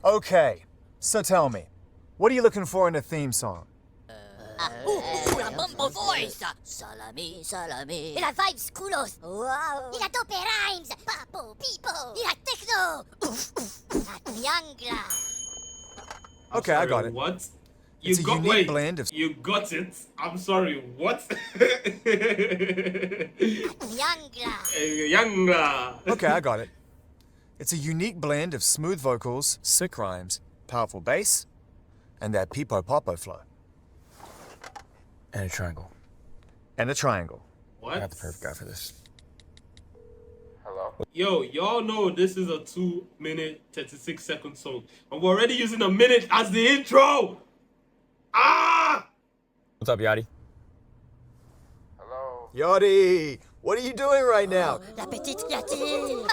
Okay, so tell me, what are you looking for in a theme song? La bumbo voice! Salami, salami. Y las vibes culos. Wow. Y la dope rhymes. Papo, people. Y la techno. La triangla. Okay, I got it. What? It's a unique blend of... You got it? I'm sorry, what? Triangla. Okay, I got it. It's a unique blend of smooth vocals, sick rhymes, powerful bass, and that peepo-popo flow. And a triangle. And a triangle. What? I got the perfect guy for this. Hello? Yo, y'all know this is a 2-minute, 36-second song. And we're already using a minute as the intro! Ah! What's up, Yachty? Hello? Yachty, what are you doing right now? La petite Yachty.